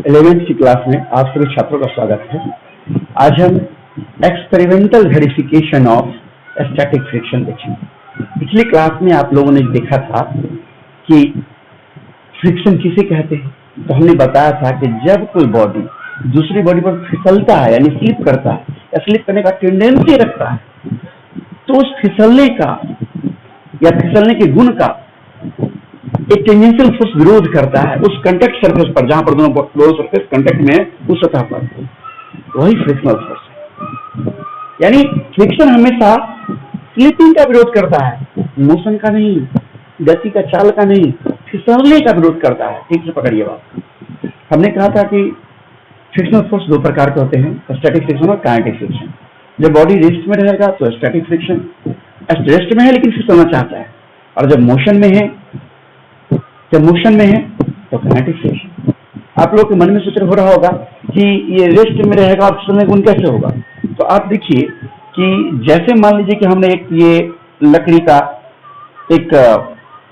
11th की class में आप सभी छात्रों का स्वागत है। आज हम experimental verification of static friction देखेंगे। पिछली क्लास में आप लोगों ने देखा था कि फ्रिक्शन किसे कहते हैं, तो हमने बताया था कि जब कोई बॉडी दूसरी बॉडी पर फिसलता है यानी स्लिप करता है या स्लिप करने का टेंडेंसी रखता है, तो उस फिसलने का या फिसलने के गुण का एक टेंजेंशियल फोर्स विरोध करता है उस कांटेक्ट सरफेस पर, जहां पर दोनों सरफेस कांटेक्ट में है, उस सतह पर। वही फ्रिक्शनल फोर्स है। यानी फ्रिक्शन हमेशा स्लिपिंग का विरोध करता है, मोशन का नहीं, गति का, चाल का नहीं, फिसलने का विरोध करता है। ठीक से पकड़िए बात। हमने कहा था कि फ्रिक्शनल फोर्स दो प्रकार के होते हैं, स्टैटिक फ्रिक्शन और काइनेटिक फ्रिक्शन। जब बॉडी रेस्ट में रहेगा तो स्टैटिक फ्रिक्शन, रेस्ट में है लेकिन फिसलना चाहता है, और जब मोशन में है तो काइनेटिक फ्रिक्शन। आप लोग के मन में सोच हो रहा होगा कि ये रेस्ट में रहेगा और फिसलने गुण कैसे होगा। तो आप देखिए कि जैसे मान लीजिए कि हमने एक ये लकड़ी का एक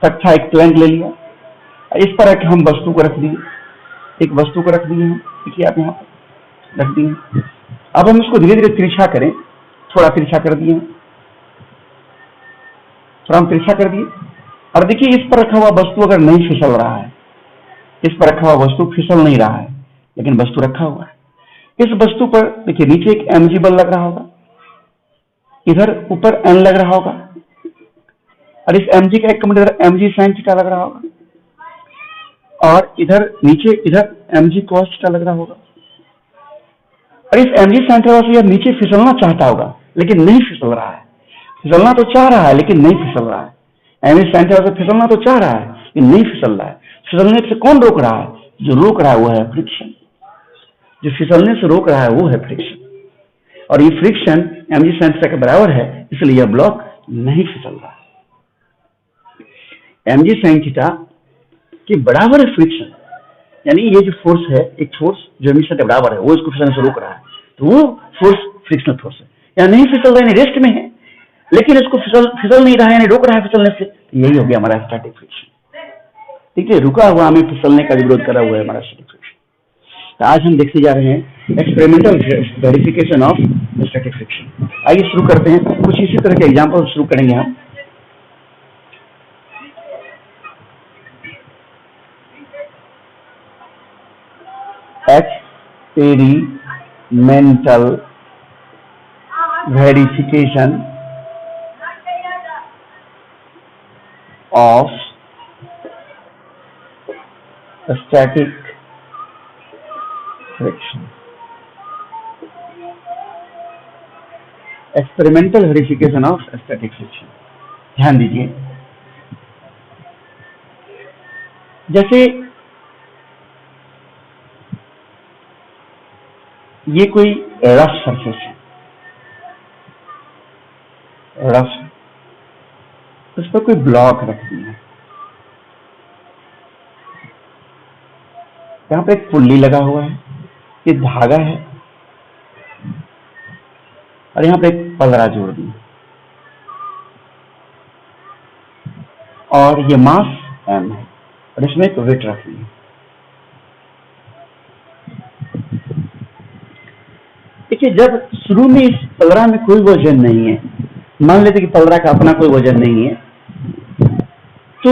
तख्ता, एक प्लैंक ले लिया, इस पर एक हम वस्तु को रख दिए, एक वस्तु को रख दिए हैं, देखिए आप यहाँ पर रख दिए। अब हम इसको धीरे धीरे तिरछा करें, थोड़ा तिरछा कर दिए, थोड़ा हम तिरछा कर दिए, और देखिए इस पर रखा हुआ वस्तु अगर नहीं फिसल रहा है, इस पर रखा हुआ वस्तु फिसल नहीं रहा है, लेकिन वस्तु रखा हुआ है। इस वस्तु पर देखिए नीचे एक mg बल लग रहा होगा, इधर ऊपर n लग रहा होगा, और इस mg का एक कमेंट इधर mg sin थीटा लग रहा होगा, और इधर नीचे इधर mg cos थीटा लग रहा होगा। और इस mg sin थीटा से यह नीचे फिसलना चाहता होगा लेकिन नहीं फिसल रहा है, फिसलना तो चाह रहा है लेकिन नहीं फिसल रहा है। mg sin थीटा से फिसलना तो चाह रहा है लेकिन नहीं फिसल रहा है। फिसलने से कौन रोक रहा है? जो रोक रहा है वो है फ्रिक्शन। जो फिसलने से रोक रहा है वो है फ्रिक्शन, और ये फ्रिक्शन mg sin थीटा के बराबर है, इसलिए यह ब्लॉक नहीं फिसल रहा है। mg sin थीटा के बराबर है फ्रिक्शन, यानी ये जो फोर्स है, एक फोर्स जो mg के बराबर है, वो इसको फिसलने से रोक रहा है, तो वो फोर्स फ्रिक्शनल फोर्स है। या नहीं फिसल रहा है, रेस्ट में है, लेकिन इसको फिसल नहीं रहा है, यानी रोक रहा है फिसलने से, यही हो गया हमारा स्टैटिक फ्रिक्शन। ठीक है, रुका हुआ हमें फिसलने का विरोध करा हुआ है हमारा स्टैटिक फ्रिक्शन। तो आज हम देखते जा रहे हैं experimental verification of static friction. आइए शुरू करते हैं, कुछ इसी तरह के एग्जांपल शुरू करेंगे हम। Experimental verification of static friction। Experimental verification of static friction. ध्यान दीजिए, जैसे ये कोई रफ सरफेस है, रफ, उस पर कोई ब्लॉक रख दिया है, यहाँ पे एक पुल्ली लगा हुआ है, ये धागा है, और यहाँ पे एक पलड़ा जोड़ दिया, और ये मास m है, और इसमें एक वेट रख दिया। देखिए, जब शुरू में इस पलड़ा में कोई वजन नहीं है, मान लेते कि पलड़ा का अपना कोई वजन नहीं है, तो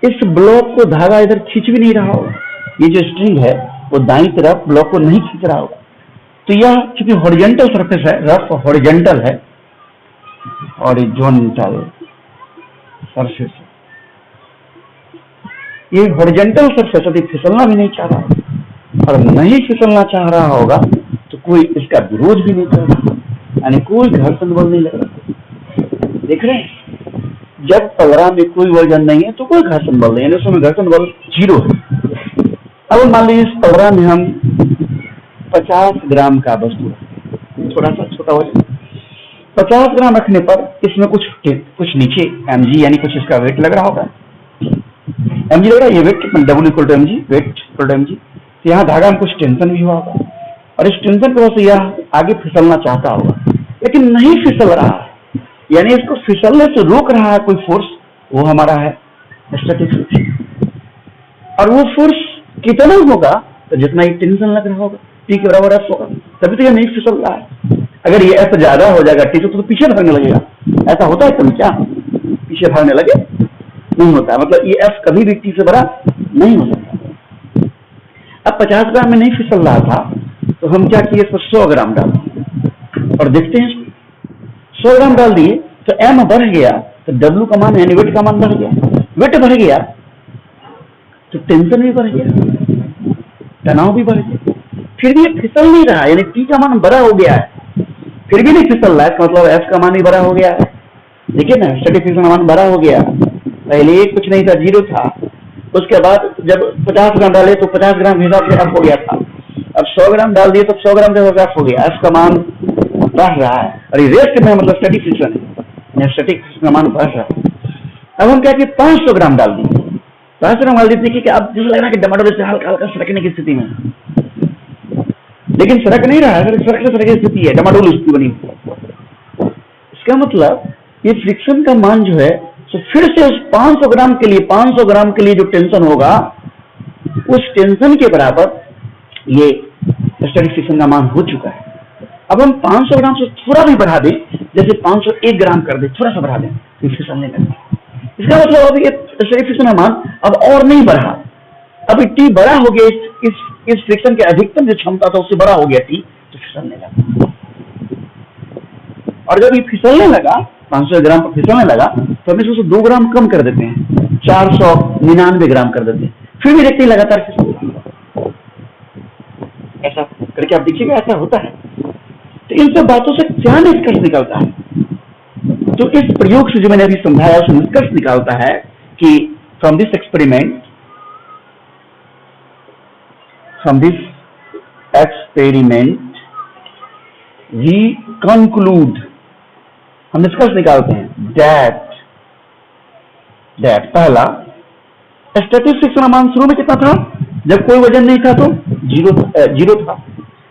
इस ब्लॉक को धागा इधर खींच भी नहीं रहा होगा। ये जो स्ट्रिंग है वो दाईं तरफ ब्लॉक को नहीं खींच रहा होगा। तो यह चूंकि हॉरिजॉन्टल सरफेस है, रफ हॉरिजॉन्टल है, हॉरिजॉन्टल सरफेस है, ये हॉरिजॉन्टल सरफेस अभी फिसलना भी नहीं चाह रहा, और नहीं फिसलना चाह रहा होगा तो कोई इसका विरोध भी नहीं कर रहा, यानी कोई घर्षण बल नहीं लग रहा। देख रहे हैं, जब पलड़ा में कोई वजन नहीं है तो कोई घर्षण बल नहीं है, उसमें घर्षण बल 0 है। अब मान लीजिए इस पलड़ा में हम 50 ग्राम का वस्तु, थोड़ा सा छोटा वजन, 50 ग्राम रखने पर इसमें कुछ नीचे mg यानी कुछ इसका वेट लग रहा होगा, mg लग रहा है, ये वेट W=mg, वेट=mg। तो यहाँ धागा में कुछ टेंशन भी हुआ होगा, और इस टेंशन की वजह से यह आगे फिसलना चाहता होगा लेकिन नहीं फिसल रहा है, यानी इसको फिसलने से रोक रहा है कोई फोर्स, वो हमारा है स्टैटिक फ्रिक्शन। और वो फोर्स कितना होगा तो जितना ही टेंशन लग रहा होगा, टी के बराबर एफ होगा, तभी तो ये नहीं फिसल रहा है। अगर ये एफ ज्यादा हो जाएगा टी तो पीछे भागने लगेगा। ऐसा होता है कभी क्या, पीछे भागने लगे? नहीं होता। मतलब ये एफ कभी भी टी से बड़ा नहीं हो सकता। अब 50 ग्राम में नहीं फिसल रहा था तो हम क्या किए, इसको 100 ग्राम डाल दिए और देखते हैं। 100 ग्राम डाल दिए तो एम बढ़ गया तो डब्ल्यू का मान यानी वेट का मान बढ़ गया। वेट बढ़ गया तो टेंशन भी बढ़ गया, तनाव भी बढ़ गया। फिर भी ये फिसल नहीं रहा, यानी टी का मान बड़ा हो गया है, फिर भी नहीं फिसल रहा है, मतलब एफ का मान भी बड़ा हो गया है। देखिए ना, स्टैटिक फ्रिक्शन का मान बड़ा हो गया। पहले कुछ नहीं था, 0 था। उसके बाद जब 50 ग्राम डाले तो 50 ग्राम के हिसाब से एफ हो गया था। अब 100 ग्राम डाल दिए तो 100 ग्राम के एफ हो गया। एफ का मान बढ़ रहा है और ये रेस्ट में मतलब स्टैटिक फ्रिक्शन है, स्टैटिक फ्रिक्शन का मान बढ़ रहा है। अब हम क्या कि 500 ग्राम डाल दिए। 500 ग्राम डाल दिए कि अब जैसे लग रहा है कि डमाडोल से हल्का हल्का सरकने की स्थिति में, लेकिन सरक नहीं रहा है, सरक की स्थिति है, डमाडोल स्थिति बनी। इसका मतलब ये फ्रिक्शन का मान जो है तो फिर से उस 500 ग्राम के लिए जो टेंशन होगा उस टेंशन के बराबर ये स्टैटिक फ्रिक्शन का मान हो चुका है। अब हम 500 ग्राम से थोड़ा भी बढ़ा दें, जैसे 501 ग्राम कर दे, थोड़ा सा बढ़ा दें, तो फिसलने लगेगा। इसका मतलब अब ये स्टैटिक फ्रिक्शन का मान अब और नहीं बढ़ा, अब टी बड़ा हो गया, इस फ्रिक्शन के अधिकतम जो क्षमता था उससे बड़ा हो गया टी, तो फिसलने लगा। और जब ये फिसलने लगा, 500 ग्राम पर फिसलने लगा, तो हम इसमें 2 ग्राम कम कर देते हैं, 499 ग्राम कर देते हैं, फिर भी देखते हैं लगातार फिसल रहा। ऐसा करके आप देखिएगा, ऐसा होता है। तो इन सब बातों से क्या निष्कर्ष निकलता है? तो इस प्रयोग से जो मैंने अभी समझाया उससे निष्कर्ष निकालता है कि from this experiment we conclude, हम निष्कर्ष निकालते हैं that पहला, स्टैटिक फ्रिक्शन का मान शुरू में कितना था? जब कोई वजन नहीं था तो 0 था,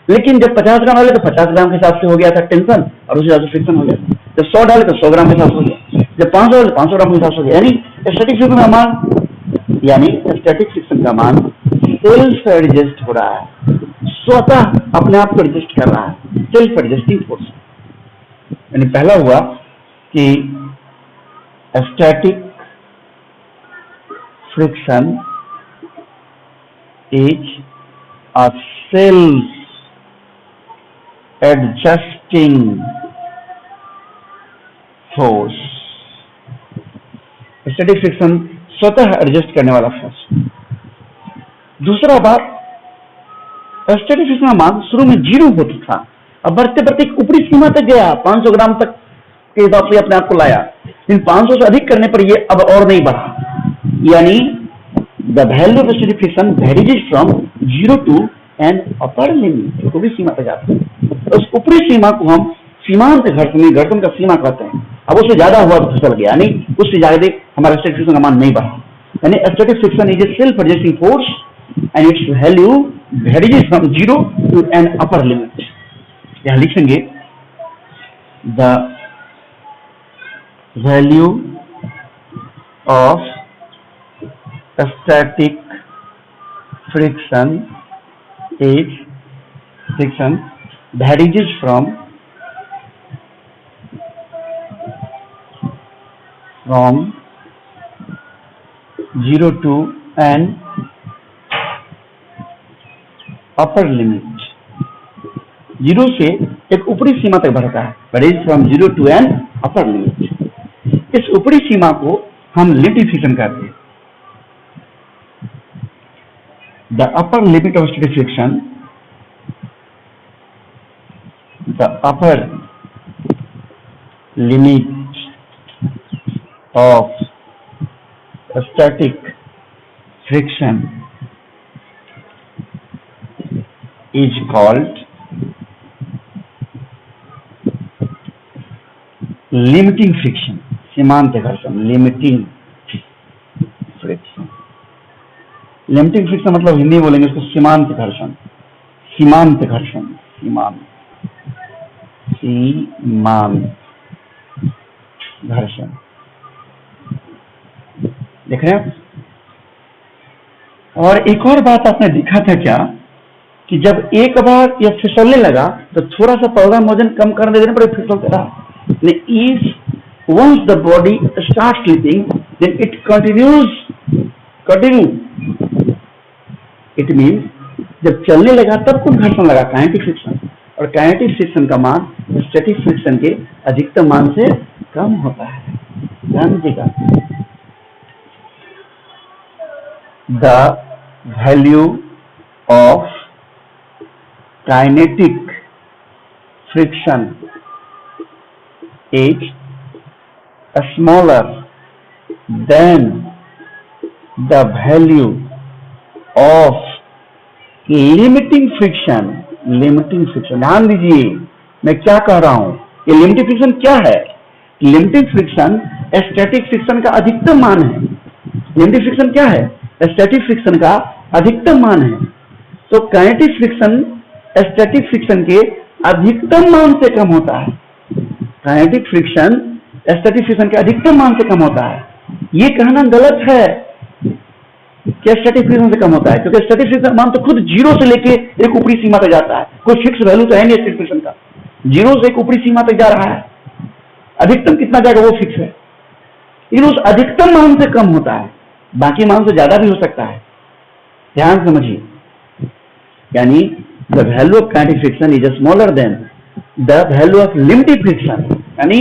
लेकिन जब 50 ग्राम डाले तो 50 ग्राम के हिसाब से हो गया था टेंशन और उस हिसाब से फ्रिक्शन हो गया। जब 100 डाले तो 100 ग्राम के हिसाब से हो गया, जब 500 डाले तो 500 ग्राम के हिसाब से हो गया। यानी स्टैटिक फ्रिक्शन का मान सेल्फ एडजस्ट हो रहा है, स्वतः अपने आप को एडजस्ट कर रहा है, सेल्फ एडजस्टिंग फोर्स। यानी पहला हुआ कि static friction is a self adjusting force. Static friction स्वतः एडजस्ट करने वाला फोर्स। दूसरा बात, स्टैटिक फ्रिक्शन का मान शुरू में 0 होता था, अब बढ़ते बढ़ते ऊपरी सीमा तक गया, 500 ग्राम तक के हिसाब से अपने आप को लाया, लेकिन 500 से अधिक करने पर ये अब और नहीं बढ़ा। यानी the value of static friction varies from 0 to an upper limit, ऊपरी सीमा तक जाते हैं। उस ऊपरी सीमा को हम सीमांत घर्षण का सीमा कहते हैं। अब उससे ज्यादा हुआ तो फिसल गया, यानी उससे ज्यादा हमारा स्टैटिक फ्रिक्शन का मान नहीं बढ़ा। यानी static friction is a self adjusting force and its value varies from 0 to an upper limit. यहाँ लिखेंगे the value of static friction varies from 0 to an upper limit, 0 से एक ऊपरी सीमा तक बढ़ता है, varies from 0 to an upper limit. इस ऊपरी सीमा को हम लिमिटिंग फ्रिक्शन कहते हैं। The upper limit of static friction, the upper limit of static friction is called limiting friction, सीमांत घर्षण, limiting friction। limiting friction मतलब हिंदी बोलेंगे उसको सीमांत घर्षण, सीमांत घर्षण, सीमांत घर्षण। देख रहे हैं और एक और बात आपने देखा था क्या कि जब एक बार यह फिसलने लगा तो थोड़ा सा पौधा वजन कम करने देने पर फिसलता रहा। If once the body starts sleeping then it continue it means जब चलने लगा तब कुछ घर्षण लगा, काइनेटिक फ्रिक्शन, और काइनेटिक फ्रिक्शन का मान स्टैटिक फ्रिक्शन के अधिकतम मान से कम होता है। ध्यान दीजिएगा, the value of kinetic friction is smaller than the value of limiting friction। ध्यान दीजिए मैं क्या कह रहा हूं, ये लिमिटिंग फ्रिक्शन क्या है? लिमिटिंग फ्रिक्शन स्टैटिक फ्रिक्शन का अधिकतम मान है। लिमिटिंग फ्रिक्शन क्या है? स्टैटिक फ्रिक्शन का अधिकतम मान है। तो काइनेटिक फ्रिक्शन स्टैटिक फ्रिक्शन के अधिकतम मान से कम होता है। काइनेटिक फ्रिक्शन स्टैटिक फ्रिक्शन के अधिकतम मान से कम होता है। ये कहना गलत है कि स्टैटिक फ्रिक्शन से कम होता है, क्योंकि स्टैटिक फ्रिक्शन मान तो खुद जीरो से लेके एक ऊपरी सीमा तक जाता है। कोई फिक्स वैल्यू तो है नहीं स्टैटिक फ्रिक्शन का, जीरो से एक ऊपरी सीमा तक जा रहा है। अधिकतम कितना जाएगा वो फिक्स है, लेकिन उस अधिकतम मान से कम होता है, बाकी मान से ज्यादा भी हो सकता है। ध्यान समझिए, यानी the value of kinetic friction is smaller than the value of limiting friction, यानी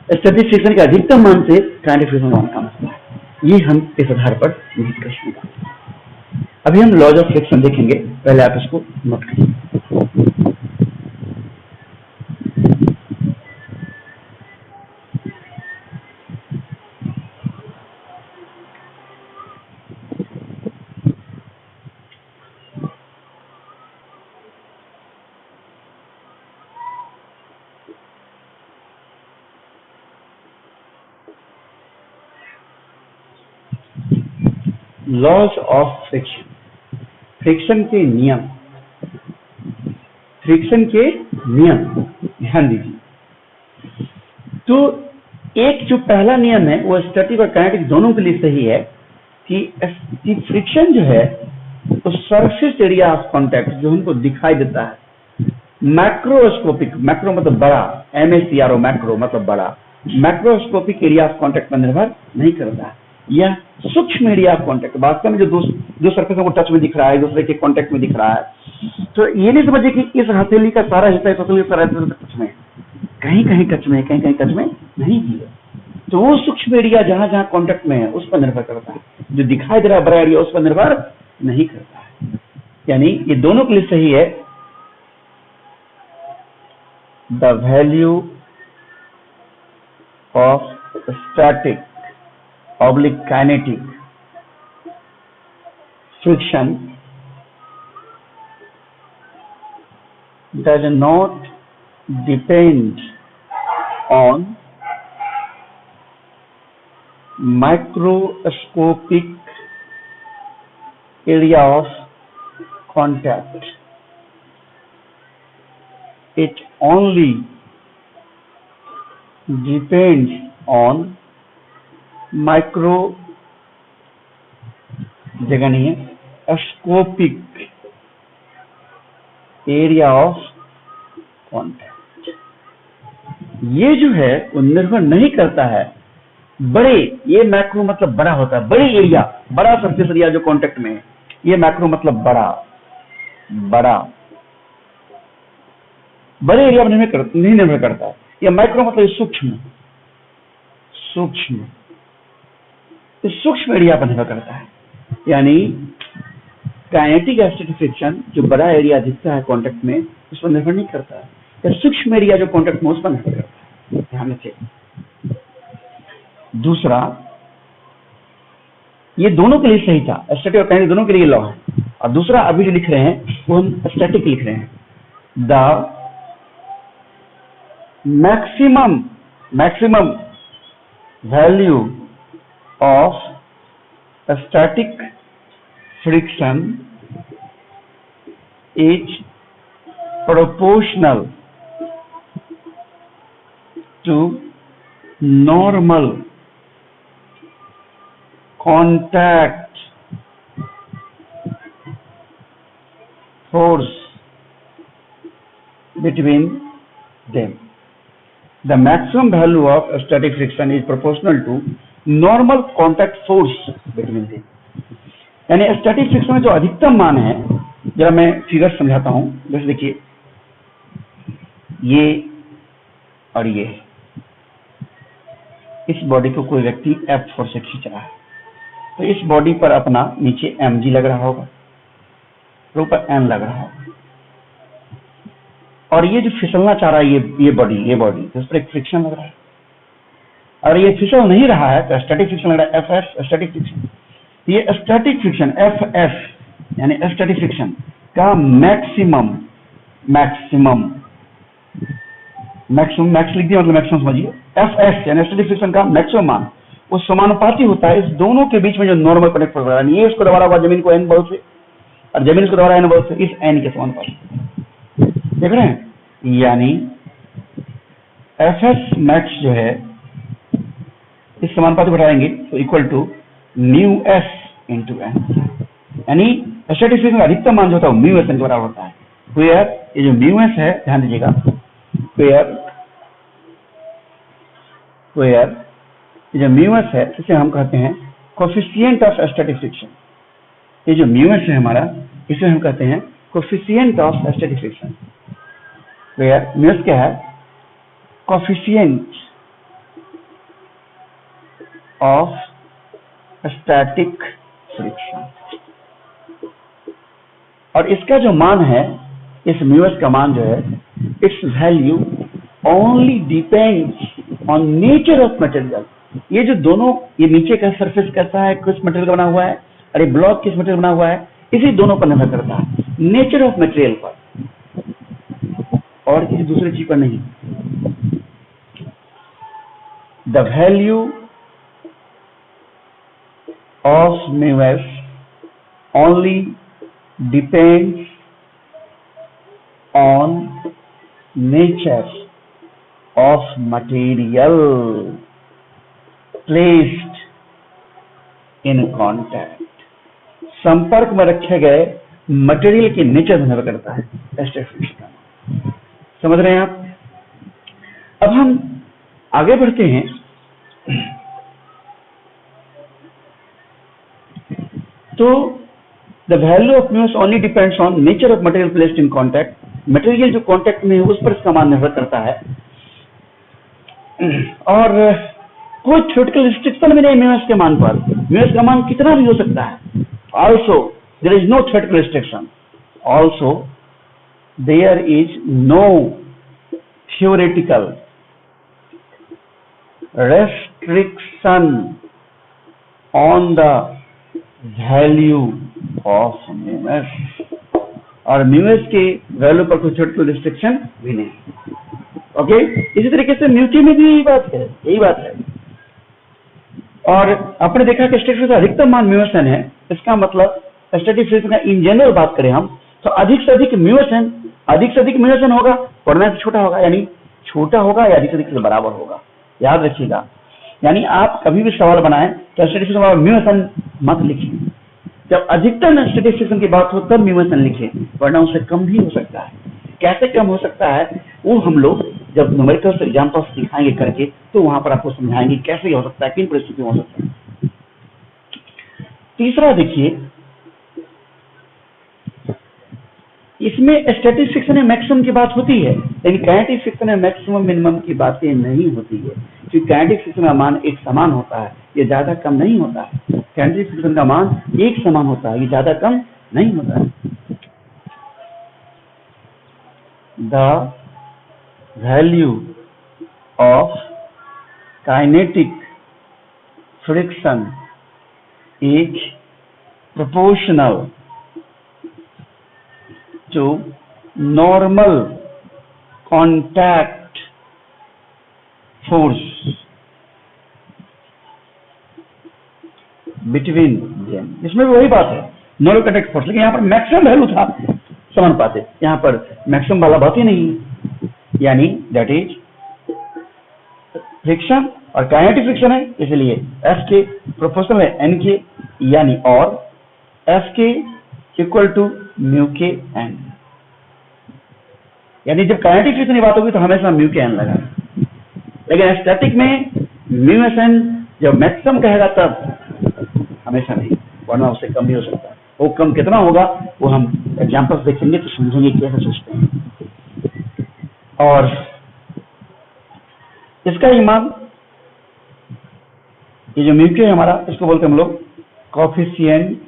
स्टैटिक फ्रिक्शन के अधिकतम मान से काइनेटिक फ्रिक्शन मान कम होता है। ये हम इस आधार पर डिस्कस करेंगे। अभी हम लॉज ऑफ फ्रिक्शन देखेंगे, पहले आप इसको नोट करिए। लॉज ऑफ फ्रिक्शन, फ्रिक्शन के नियम, फ्रिक्शन के नियम ध्यान दीजिए। तो एक जो पहला नियम है वो स्टैटिक और काइनेटिक दोनों के लिए सही है कि फ्रिक्शन जो है तो सरफेस एरिया ऑफ कांटेक्ट जो हमको दिखाई देता है, मैक्रोस्कोपिक, मैक्रो मतलब बड़ा, MACRO मैक्रो मतलब बड़ा, मैक्रोस्कोपिक एरिया ऑफ कांटेक्ट पर निर्भर नहीं करता है। यह सूक्ष्म एरिया ऑफ कांटेक्ट, वास्तव में जो दो सरफेस को टच में दिख रहा है, दूसरे के कांटेक्ट में दिख रहा है, तो ये नहीं समझिए कि इस हथेली का सारा हिस्सा टच में, कहीं कहीं टच में, कहीं कहीं टच में नहीं है। तो वो सूक्ष्म एरिया जहां जहां कांटेक्ट में है उस पर निर्भर करता है, जो दिखाई दे रहा है बड़ा एरिया उस पर निर्भर नहीं करता है। यानी ये दोनों के लिए सही है। The value of static oblique kinetic friction does not depend on microscopic area of contact. It only depends on micro जगह नहीं है, स्कोपिक एरिया ऑफ कांटेक्ट। ये जो है वो निर्भर नहीं करता है बड़े, ये मैक्रो मतलब बड़ा होता है, बड़ी एरिया, बड़ा सरफेस एरिया जो कांटेक्ट में है, ये मैक्रो मतलब बड़ा, बड़े एरिया में नहीं निर्भर करता है। ये माइक्रो मतलब सूक्ष्म, सूक्ष्म एरिया पर निर्भर करता है। यानी काइनेटिक स्टैटिक फ्रिक्शन जो बड़ा एरिया दिखता है कांटेक्ट में उस पर निर्भर नहीं करता है, या सूक्ष्म एरिया जो कांटेक्ट में उस पर निर्भर करता है। ध्यान रखिए। दूसरा, ये दोनों के लिए सही था, स्टैटिक और काइनेटिक दोनों के लिए लॉ है। और दूसरा अभी जो लिख रहे हैं वो हम स्टैटिक लिख रहे हैं। The maximum value of static friction is proportional to normal contact force between them. The maximum value of static friction is proportional to normal contact force between them. यानी स्टैटिक फ्रिक्शन में जो अधिकतम मान है, जरा मैं फिगर समझाता हूं। जैसे देखिए ये और ये, इस बॉडी को कोई व्यक्ति F फोर्स से खींच रहा है, तो इस बॉडी पर अपना नीचे mg लग रहा होगा, ऊपर n लग रहा होगा, और ये जो फिसलना चाह रहा है ये बॉडी उस पर एक फ्रिक्शन लग रहा है, और ये फिसल नहीं रहा है तो स्टैटिक फ्रिक्शन लग रहा है, Fs स्टैटिक फ्रिक्शन। ये स्टैटिक फ्रिक्शन Fs यानी स्टैटिक फ्रिक्शन का मैक्सिमम मैक्स लिख दिया, मतलब मैक्सिमम समझिए। Fs यानी स्टैटिक फ्रिक्शन का मैक्सिमम मान वो समानुपाती होता है इस दोनों के बीच में जो नॉर्मल कनेक्ट हो रहा है, ये इसको दबा रहा होगा जमीन को n बल से, और जमीन इसको दबा रहा है n बल से, इस n के समानुपाती। देख रहे हैं, यानी Fs मैक्स जो है इस समानुपाती बढ़ाएंगे तो equal to mu s into n, यानी स्टैटिक फ्रिक्शन का अधिकतम मान जो होता है म्यू एस एन के बराबर होता है। वेयर ये जो म्यू एस है, ध्यान दीजिएगा, वेयर ये जो म्यू एस है इसे हम कहते हैं कोफिशिएंट ऑफ स्टैटिक फ्रिक्शन। ये जो म्यू एस है हमारा, इसे हम कहते हैं coefficient of static friction. Where mu s क्या है? Coefficient of static friction. और इसका जो मान है, इस म्यू एस का मान जो है, it's value only depends on nature of material. ये जो दोनों, ये नीचे का सरफेस कैसा है, किस मटेरियल का बना हुआ है, और ये ब्लॉक किस मटेरियल बना हुआ है, इसी दोनों पर निर्भर करता है, नेचर ऑफ मटेरियल पर, और किसी दूसरी चीज पर नहीं। The value of mu S only depends on nature of material placed in contact. संपर्क में रखे गए मटेरियल के नेचर पर निर्भर करता है स्टैटिक फ्रिक्शन। समझ रहे हैं आप? अब हम आगे बढ़ते हैं। तो the value of mu S only depends on nature of material placed in contact. Material जो कॉन्टैक्ट में है उस पर इसका मान निर्भर करता है, और कोई थ्योरेटिकल रिस्ट्रिक्शन भी नहीं म्यू एस के मान पर। म्यू एस का मान कितना भी हो सकता है। Also there is no theoretical restriction, also there is no theoretical restriction on the value of mu s, और mu s के वैल्यू पर कोई थ्योरेटिकल रिस्ट्रिक्शन भी नहीं। ओके, इसी तरीके से म्यू टी में भी यही बात है। और आपने देखा कि स्टैटिक फ्रिक्शन का अधिकतम मान म्यू एस एन है। इसका मतलब स्टैटिक फ्रिक्शन का इन जनरल बात करें हम, तो अधिक से अधिक म्यू एस एन होगा, वरना छोटा होगा, यानी छोटा होगा या अधिक से अधिक बराबर होगा। याद रखिएगा, यानी आप कभी भी सवाल बनाएं तो स्टैटिक फ्रिक्शन का म्यू एस एन मत लिखिए। जब अधिकतम स्टैटिक फ्रिक्शन की बात हो तब म्यू एस एन लिखिए, वरना उससे कम भी हो सकता है। कैसे कम हो सकता है वो हम लोग जब न्यूमेरिकल एग्जांपल्स दिखाएंगे करके, तो वहां पर आपको समझाएंगे कैसे हो सकता है, किन परिस्थितियों में हो सकता है। तीसरा देखिए, इसमें स्टैटिक फ्रिक्शन में मैक्सिमम की बात होती है, लेकिन काइनेटिक फ्रिक्शन में मैक्सिमम मिनिमम की बातें नहीं होती है, क्योंकि काइनेटिक फ्रिक्शन का मान एक समान होता है, ये ज्यादा कम नहीं होता है। काइनेटिक फ्रिक्शन का मान एक समान होता है, ये ज्यादा कम नहीं होता है। The value of kinetic friction is proportional to normal contact force between them। इसमें भी वही बात है, नॉर्मल कॉन्टैक्ट फोर्स, लेकिन यहाँ पर मैक्सिमम वैल्यू था समानुपातिक, यहाँ पर मैक्सिमम वाला बात ही नहीं है। यानी दैट इज फ्रिक्शन और काइनेटिक फ्रिक्शन है, इसलिए F के प्रोपोर्शनल है N के, यानी और F के इक्वल टू म्यू के एन, यानी जब काइनेटिक फ्रिक्शन की बात होगी तो हमेशा म्यू के एन लगा, लेकिन स्टैटिक में म्यू एस एन जब मैक्सिमम कहेगा तब हमेशा नहीं, वरना उससे कम भी हो सकता है। वो कम कितना होगा वो हम एग्जांपल्स देखेंगे तो समझेंगे कैसे सोचते हैं। और इसका ही मान, ये जो म्यू के है हमारा, इसको बोलते हैं हम लोग कोएफिशिएंट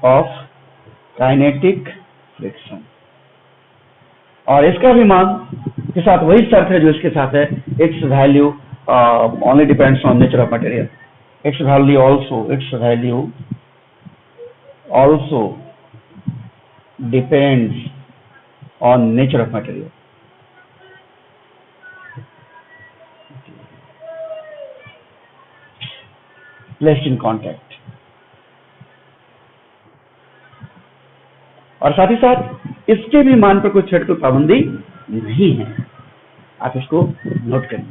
ऑफ काइनेटिक फ्रिक्शन, और इसका भी मान के साथ वही शर्त है जो इसके साथ है, it's value only depends on nature of material, its value also depends on nature of material. Placed in contact. और साथ ही साथ इसके भी मान पर कोई थ्रेड कोई पाबंदी नहीं है, आप इसको नोट करें।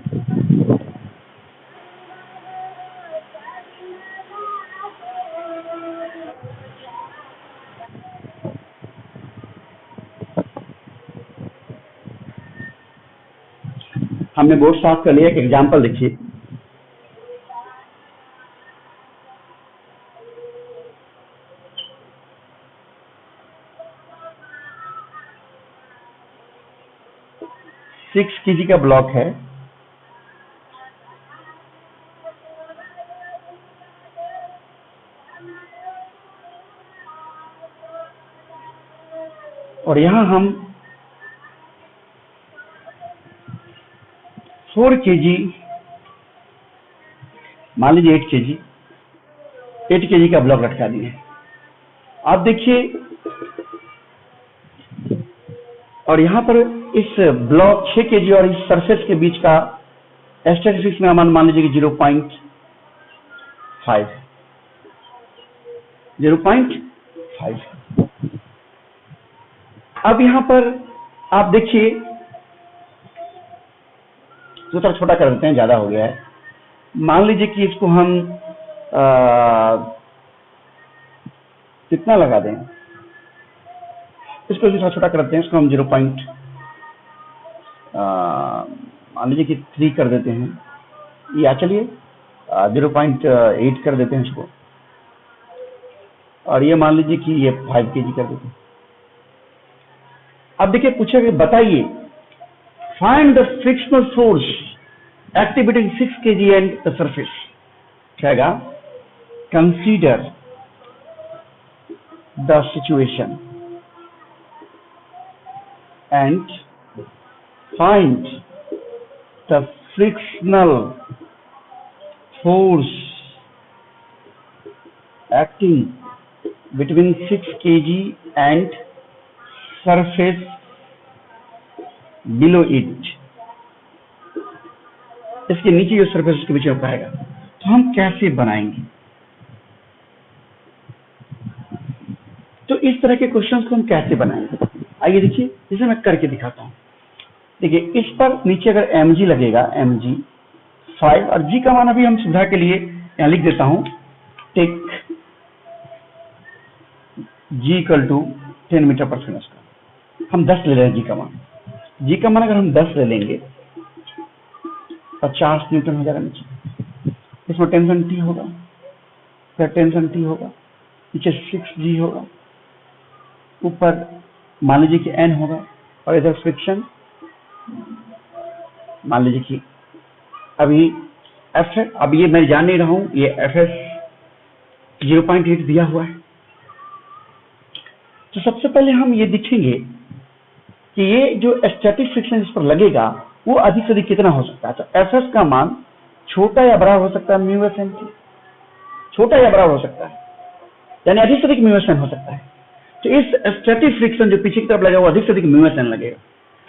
हमने बोर्ड साफ कर लिया, एक एग्जांपल देखिए। सिक्स केजी का ब्लॉक है, और यहां हम 4 केजी, मान लीजिए 8 केजी का ब्लॉक लटका दिए। आप देखिए, और यहां पर इस ब्लॉक 6 केजी और इस सरफेस के बीच का स्टैटिक फ्रिक्शन का मान लीजिए कि 0.5। अब यहां पर आप देखिए, थोड़ा छोटा कर देते हैं, ज्यादा हो गया है। मान लीजिए कि इसको हम कितना लगा दें, इसको थोड़ा छोटा कर देते हैं, इसको हम 0. मान लीजिए कि 3 कर देते हैं, या चलिए 0.8 कर देते हैं इसको, और ये मान लीजिए कि ये 5 केजी कर देते हैं। अब देखिए, पूछा कि बताइए find the frictional force acting between 6 kg and the surface. कहेगा consider the situation and find the frictional force acting between 6 kg and surface below it. इसके नीचे जो सरफेस उसके पीछे पाएगा, तो हम कैसे बनाएंगे? तो इस तरह के क्वेश्चंस को हम कैसे बनाएंगे, आइए देखिए, इसे मैं करके दिखाता हूं। देखिए, इस पर नीचे अगर mg लगेगा, mg 5, और g का मान अभी हम सुविधा के लिए यहां लिख देता हूं, टेक g = 10 मीटर पर सेकंड। हम 10 ले रहे हैं g का मान। जी का मान अगर हम 10 ले लेंगे, 50 न्यूटन हो जाएगा नीचे, इसमें टेंशन T होगा, फिर टेंशन T होगा, नीचे 6G होगा, ऊपर मान लीजिए कि N होगा, और इधर फ्रिक्शन मान लीजिए कि अभी F है। अब ये मैं जान नहीं रहा हूं, ये FS 0.8 दिया हुआ है। तो सबसे पहले हम ये देखेंगे कि ये जो स्टैटिक फ्रिक्शन इस पर लगेगा वो अधिक से अधिक कितना हो सकता है। तो एफएस का मान छोटा या बड़ा हो सकता है म्यू एस एन, छोटा या बड़ा हो सकता है, यानी अधिक से अधिक म्यू एस एन हो सकता है। तो इस स्टैटिक फ्रिक्शन जो पीछे की तरफ लगेगा वो अधिक से अधिक म्यू एस एन लगेगा,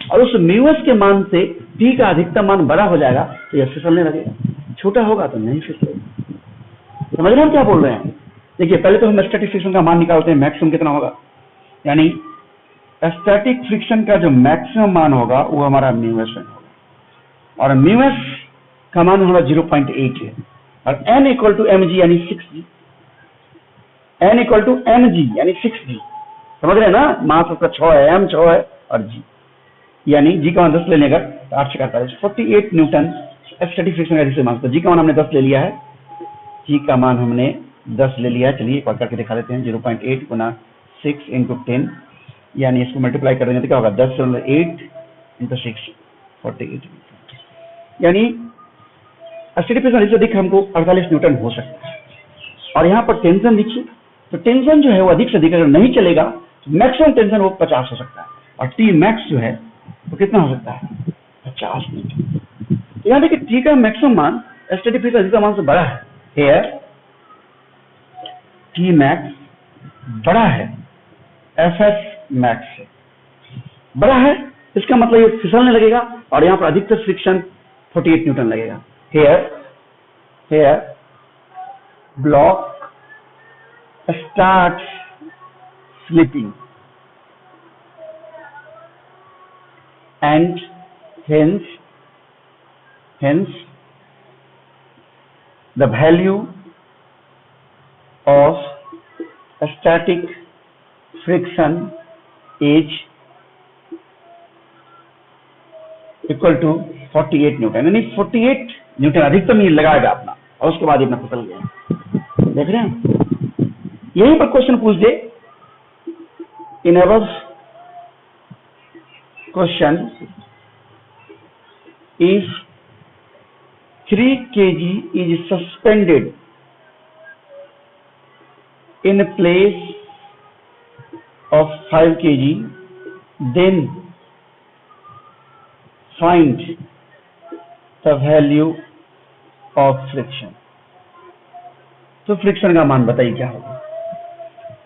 और उस म्यू एस के मान से टी का अधिकतम मान बड़ा हो जाएगा तो यह फिसलने लगेगा, छोटा होगा तो नहीं फिसलेगा। समझ रहे हम क्या बोल रहे हैं? देखिए, पहले तो हम स्टैटिक फ्रिक्शन का मान निकालते हैं, मैक्सिमम कितना होगा, यानी स्टैटिक फ्रिक्शन का जो मैक्सिमम मान होगा वो हमारा म्यू एस एन होगा, और म्यू एस का मान हमारा 0.8 है, और n = mg यानी 6g। n equal to mg यानी 6g, समझ रहे हैं ना, मास उसका 6 है, m 6 है और g यानी g का मान 10 लेने का 8 से 48 48 न्यूटन स्टैटिक फ्रिक्शन का जिसे मान, तो g का मान हमने 10 ले लिया है, g का मान हमने 10 ले लिया है। चलिए एक बार करके दिखा देते हैं, 0.8 गुना 6 इंटू 10 यानी इसको मल्टीप्लाई कर देंगे तो क्या होगा 10 इंटू 6 48 यानी स्टैटिक फ्रिक्शन से अधिक हमको 48 न्यूटन हो सकता है। और यहाँ पर टेंशन देखिए, तो टेंशन जो है वो अधिक से अधिक अगर नहीं चलेगा तो मैक्सिमम टेंशन वो 50 हो सकता है और टी मैक्स जो है वो कितना हो सकता है 50 न्यूटन। तो यहाँ देखिए टी का मैक्सिमम मान स्टैटिक फ्रिक्शन अधिकतम मान से बड़ा है, हेयर टी मैक्स बड़ा है एफ एस मैक्स से बड़ा है, इसका मतलब ये फिसलने लगेगा और यहाँ पर अधिकतर फ्रिक्शन 48 न्यूटन लगेगा। Here block starts slipping and hence the value of static friction is equal to 48 Newton, यानी 48 न्यूटन अधिकतम ये लगाएगा अपना और उसके बाद इतना फिसल गया। देख रहे हैं, यहीं पर क्वेश्चन पूछ दे, in above question if 3 kg is suspended in place of 5 kg, then find the value of friction। तो फ्रिक्शन का मान बताइए क्या होगा।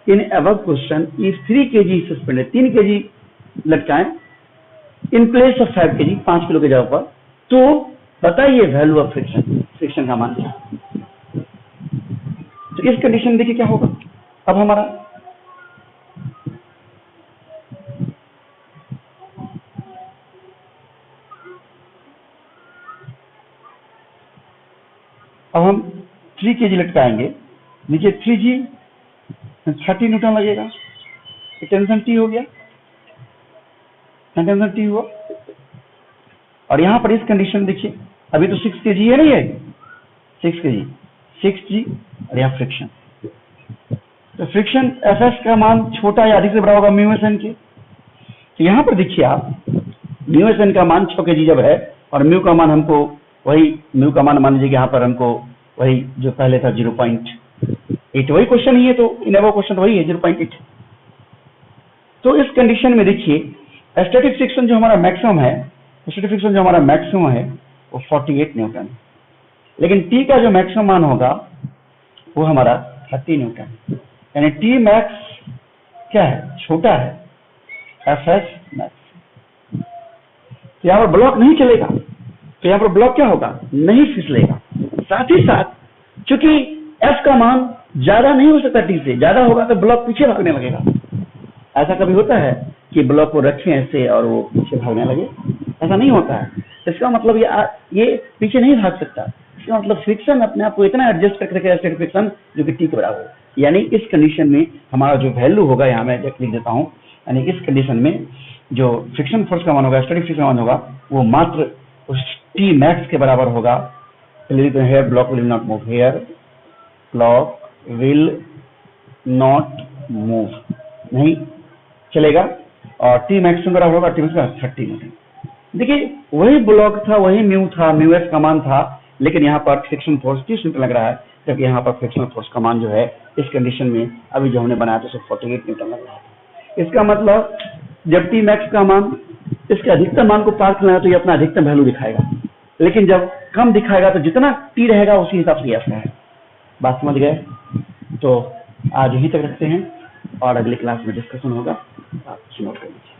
In above question if 3 kg suspended, 3 kg लटकाएं in place of 5 kg, 5 kilo के जगह पर, तो बताइए वैल्यू ऑफ फ्रिक्शन, फ्रिक्शन का मान क्या। तो इस कंडीशन देखिए क्या होगा। अब हमारा अब हम 3 kg लटकाएंगे, नीचे 3g 30 न्यूटन लगेगा, टेंशन टी हो गया, टेंशन टी हुआ। और यहां पर इस कंडीशन देखिए, अभी तो 6 kg है, नहीं है 6 kg 6g और यहाँ फ्रिक्शन, तो फ्रिक्शन एफ एस का मान छोटा या अधिक से बड़ा होगा म्यू एस एन के। तो यहाँ पर देखिए आप, म्यू एस एन का मान 6 kg जब है और म्यू का मान हमको वही, म्यू का मान मान लीजिए कि यहाँ पर हमको वही जो पहले था 0.8, वही क्वेश्चन ही है, तो इन अबव क्वेश्चन वही है 0.8। तो इस कंडीशन में देखिए स्टैटिक फ्रिक्शन जो हमारा मैक्सिमम है, स्टैटिक फ्रिक्शन जो हमारा मैक्सिमम है वो 48 न्यूटन, लेकिन टी का जो मैक्सिमम मान होगा वो हमारा 30 न्यूटन, यानी टी मैक्स क्या है, छोटा है एफ एस मैक्स। तो यहाँ पर ब्लॉक नहीं चलेगा, तो यहाँ पर ब्लॉक क्या होगा, नहीं फिसलेगा। साथ ही साथ चूंकि एफ का मान ज्यादा नहीं हो सकता, टी से ज्यादा होगा तो ब्लॉक पीछे भागने लगेगा। ऐसा कभी होता है कि ब्लॉक को रखें ऐसे और वो पीछे भागने लगे, ऐसा नहीं होता है। इसका मतलब ये पीछे नहीं भाग सकता, इसका मतलब फ्रिक्शन अपने आप को इतना एडजस्ट करके रखेगा स्टैटिक फ्रिक्शन जो कि टी के बराबर हो। यानी इस कंडीशन में हमारा जो वैल्यू होगा, यहाँ मैं लिख देता हूँ, यानी इस कंडीशन में जो फ्रिक्शन फोर्स का मान होगा, स्टैटिक फ्रिक्शन का मान होगा, वो मात्र उस टी मैक्स के बराबर होगा। Here block will not move, here block will not move, नहीं चलेगा, और टी मैक्स बराबर होगा टी मैक्स का 30 न्यूटन। देखिए वही ब्लॉक था, वही म्यू था, म्यू एस का मान था, लेकिन यहाँ पर फ्रिक्शन फोर्स 30 न्यूटन लग रहा है, जबकि यहाँ पर फ्रिक्शन फोर्स का मान जो है इस कंडीशन में अभी जो हमने बनाया था सिर्फ 48 न्यूटन लग रहा है। इसका मतलब जब टी मैक्स का मान इसके अधिकतम मान को पार करना है तो ये अपना अधिकतम वैल्यू दिखाएगा, लेकिन जब कम दिखाएगा तो जितना टी रहेगा उसी हिसाब से ऐसा है। बात समझ गए? तो आज यहीं तक रखते हैं और अगली क्लास में डिस्कशन होगा, आप नोट कर लीजिए।